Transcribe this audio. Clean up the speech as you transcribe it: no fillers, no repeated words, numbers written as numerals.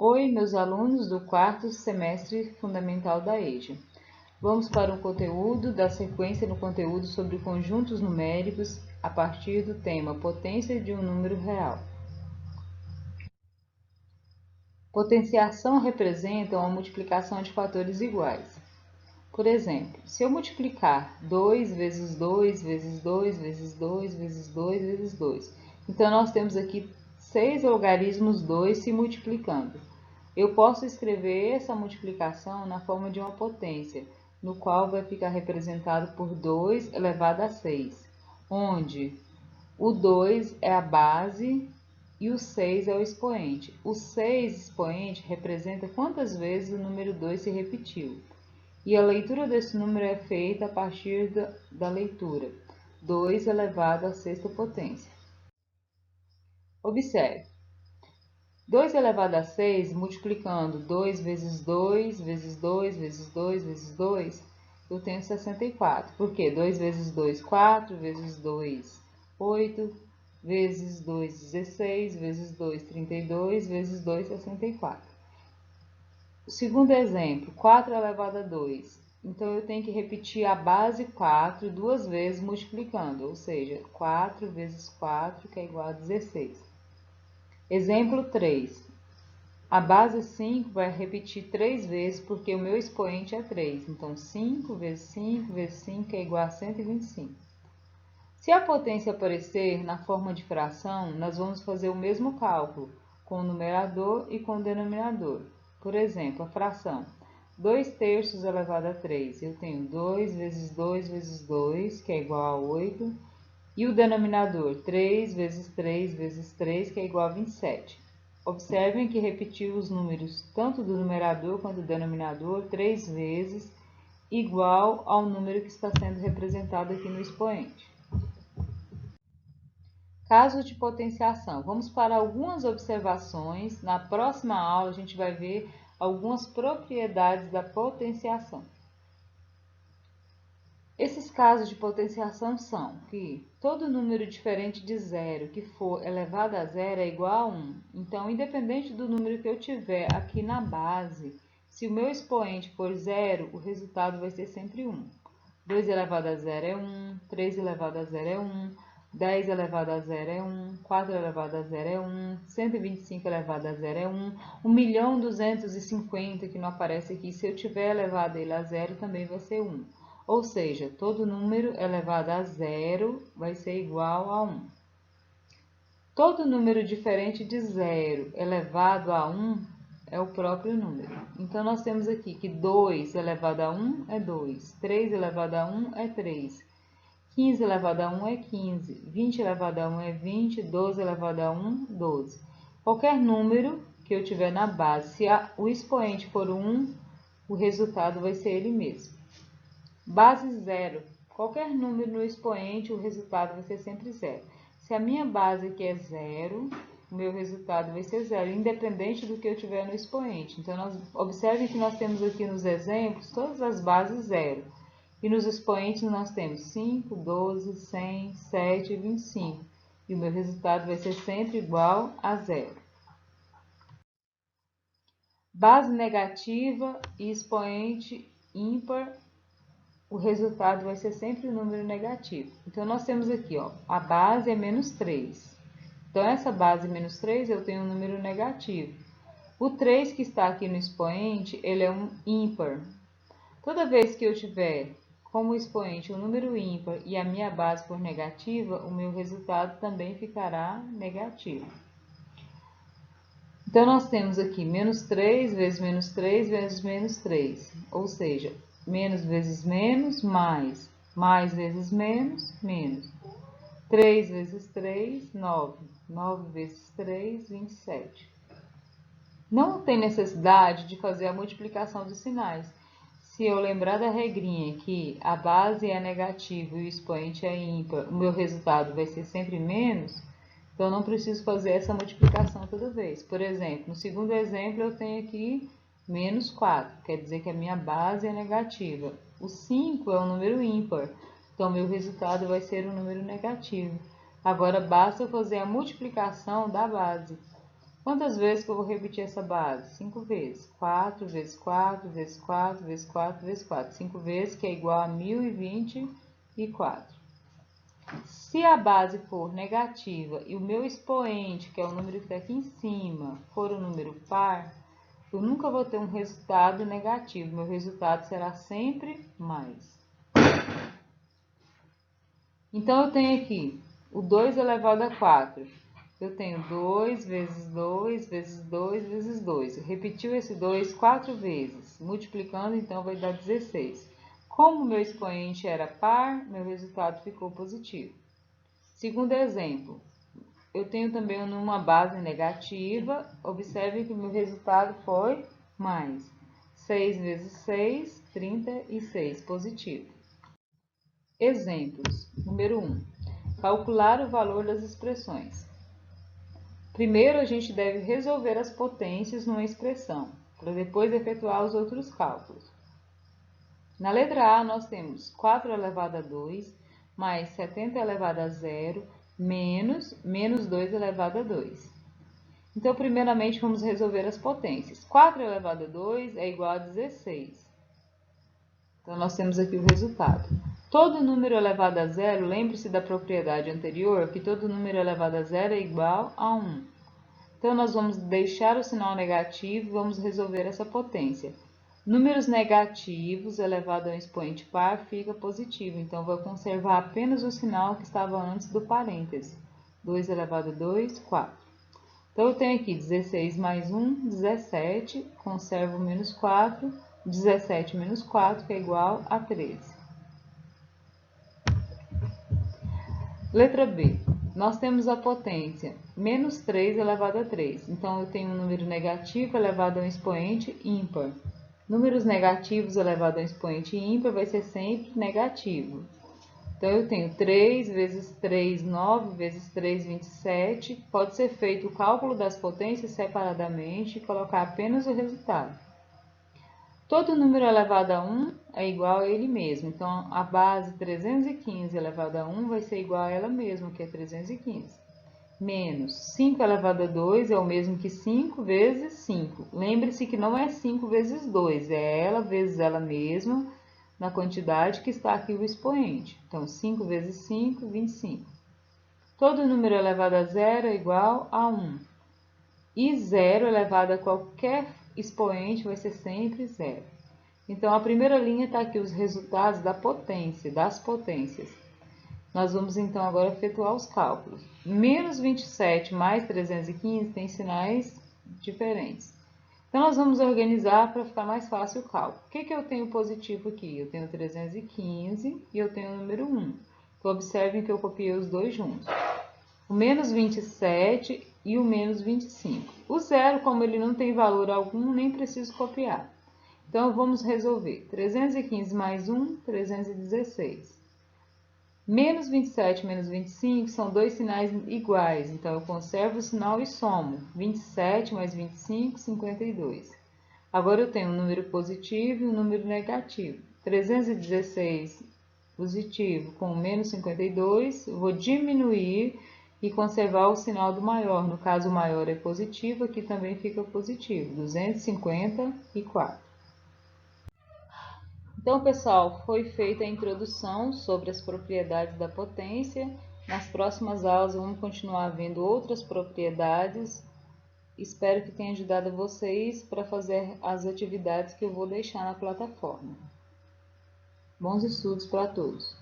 Oi, meus alunos do quarto semestre fundamental da EJA. Vamos para o conteúdo da sequência no conteúdo sobre conjuntos numéricos a partir do tema potência de um número real. Potenciação representa uma multiplicação de fatores iguais. Por exemplo, se eu multiplicar 2 vezes 2 vezes 2 vezes 2 vezes 2 vezes 2, então nós temos aqui 6 logaritmos 2 se multiplicando. Eu posso escrever essa multiplicação na forma de uma potência, no qual vai ficar representado por 2 elevado a 6, onde o 2 é a base e o 6 é o expoente. O 6 expoente representa quantas vezes o número 2 se repetiu. E a leitura desse número é feita a partir da leitura 2 elevado à sexta potência. Observe. 2 elevado a 6, multiplicando 2 vezes 2, vezes 2, vezes 2, vezes 2, eu tenho 64. Por quê? 2 vezes 2, 4, vezes 2, 8, vezes 2, 16, vezes 2, 32, vezes 2, 64. O segundo exemplo, 4 elevado a 2. Então, eu tenho que repetir a base 4 duas vezes multiplicando, ou seja, 4 vezes 4, que é igual a 16. Exemplo 3. A base 5 vai repetir 3 vezes, porque o meu expoente é 3. Então, 5 vezes 5 vezes 5 é igual a 125. Se a potência aparecer na forma de fração, nós vamos fazer o mesmo cálculo, com o numerador e com o denominador. Por exemplo, a fração 2 terços elevado a 3. Eu tenho 2 vezes 2 vezes 2, que é igual a 8. E o denominador 3 vezes 3 vezes 3, que é igual a 27. Observem que repetiu os números tanto do numerador quanto do denominador 3 vezes, igual ao número que está sendo representado aqui no expoente. Casos de potenciação. Vamos para algumas observações. Na próxima aula a gente vai ver algumas propriedades da potenciação. Esses casos de potenciação são que todo número diferente de zero que for elevado a zero é igual a 1. Então, independente do número que eu tiver aqui na base, se o meu expoente for zero, o resultado vai ser sempre 1. 2 elevado a zero é 1, 3 elevado a zero é 1, 10 elevado a zero é 1, 4 elevado a zero é 1, 125 elevado a zero é 1, 1.250.000 que não aparece aqui, se eu tiver elevado ele a zero também vai ser 1. Ou seja, todo número elevado a zero vai ser igual a 1. Todo número diferente de zero elevado a 1 é o próprio número. Então, nós temos aqui que 2 elevado a 1 é 2, 3 elevado a 1 é 3, 15 elevado a 1 é 15, 20 elevado a 1 é 20, 12 elevado a 1, 12. Qualquer número que eu tiver na base, se o expoente for 1, o resultado vai ser ele mesmo. Base zero. Qualquer número no expoente, o resultado vai ser sempre zero. Se a minha base aqui é zero, o meu resultado vai ser zero, independente do que eu tiver no expoente. Então, observem que nós temos aqui nos exemplos todas as bases zero. E nos expoentes nós temos 5, 12, 100, 7 e 25. E o meu resultado vai ser sempre igual a zero. Base negativa e expoente ímpar, o resultado vai ser sempre um número negativo. Então, nós temos aqui, ó, a base é menos 3. Então, essa base menos 3, eu tenho um número negativo. O 3 que está aqui no expoente, ele é um ímpar. Toda vez que eu tiver como expoente um número ímpar e a minha base for negativa, o meu resultado também ficará negativo. Então, nós temos aqui menos 3 vezes menos 3 vezes menos 3, ou seja, menos vezes menos, mais vezes menos, menos. 3 vezes 3, 9. 9 vezes 3, 27. Não tem necessidade de fazer a multiplicação dos sinais. Se eu lembrar da regrinha que a base é negativa e o expoente é ímpar, o meu resultado vai ser sempre menos, então eu não preciso fazer essa multiplicação toda vez. Por exemplo, no segundo exemplo eu tenho aqui menos 4, quer dizer que a minha base é negativa. O 5 é um número ímpar, então meu resultado vai ser um número negativo. Agora basta eu fazer a multiplicação da base. Quantas vezes que eu vou repetir essa base? 5 vezes. 4 vezes 4 vezes 4 vezes 4 vezes 4. 5 vezes, que é igual a 1024. Se a base for negativa e o meu expoente, que é o número que está aqui em cima, for um número par, eu nunca vou ter um resultado negativo. Meu resultado será sempre mais. Então, eu tenho aqui o 2 elevado a 4. Eu tenho 2 vezes 2 vezes 2 vezes 2. Repetiu esse 2 4 vezes. Multiplicando, então, vai dar 16. Como meu expoente era par, meu resultado ficou positivo. Segundo exemplo, eu tenho também uma base negativa. Observe que o meu resultado foi mais. 6 vezes 6, 36, positivo. Exemplos. Número 1. Calcular o valor das expressões. Primeiro, a gente deve resolver as potências numa expressão, para depois efetuar os outros cálculos. Na letra A, nós temos 4 elevado a 2, mais 70 elevado a 0, menos 2 elevado a 2. Então, primeiramente, vamos resolver as potências. 4 elevado a 2 é igual a 16. Então, nós temos aqui o resultado. Todo número elevado a zero, lembre-se da propriedade anterior, que todo número elevado a zero é igual a 1. Então, nós vamos deixar o sinal negativo e vamos resolver essa potência. Números negativos elevado a um expoente par fica positivo, então vou conservar apenas o sinal que estava antes do parêntese. 2 elevado a 2, 4. Então, eu tenho aqui 16 mais 1, 17, conservo menos 4, 17 menos 4, que é igual a 13. Letra B. Nós temos a potência menos 3 elevado a 3. Então, eu tenho um número negativo elevado a um expoente ímpar. Números negativos elevado a um expoente ímpar vai ser sempre negativo. Então, eu tenho 3 vezes 3, 9 vezes 3, 27. Pode ser feito o cálculo das potências separadamente e colocar apenas o resultado. Todo número elevado a 1 é igual a ele mesmo. Então, a base 315 elevado a 1 vai ser igual a ela mesma, que é 315. Menos 5 elevado a 2 é o mesmo que 5 vezes 5. Lembre-se que não é 5 vezes 2, é ela vezes ela mesma, na quantidade que está aqui o expoente. Então, 5 vezes 5, 25. Todo número elevado a 0 é igual a 1. E 0 elevado a qualquer expoente vai ser sempre 0. Então, a primeira linha está aqui os resultados da potência, das potências. Nós vamos, então, agora efetuar os cálculos. Menos 27 mais 315 tem sinais diferentes. Então, nós vamos organizar para ficar mais fácil o cálculo. O que eu tenho positivo aqui? Eu tenho 315 e eu tenho o número 1. Então, observem que eu copiei os dois juntos. O menos 27 e o menos 25. O zero, como ele não tem valor algum, nem preciso copiar. Então, vamos resolver. 315 mais 1, 316. Menos 27 e menos 25 são dois sinais iguais. Então, eu conservo o sinal e somo. 27 mais 25, 52. Agora, eu tenho um número positivo e um número negativo. 316 positivo com menos 52, eu vou diminuir e conservar o sinal do maior. No caso, o maior é positivo, aqui também fica positivo, 254. Então, pessoal, foi feita a introdução sobre as propriedades da potência. Nas próximas aulas, vamos continuar vendo outras propriedades. Espero que tenha ajudado vocês para fazer as atividades que eu vou deixar na plataforma. Bons estudos para todos!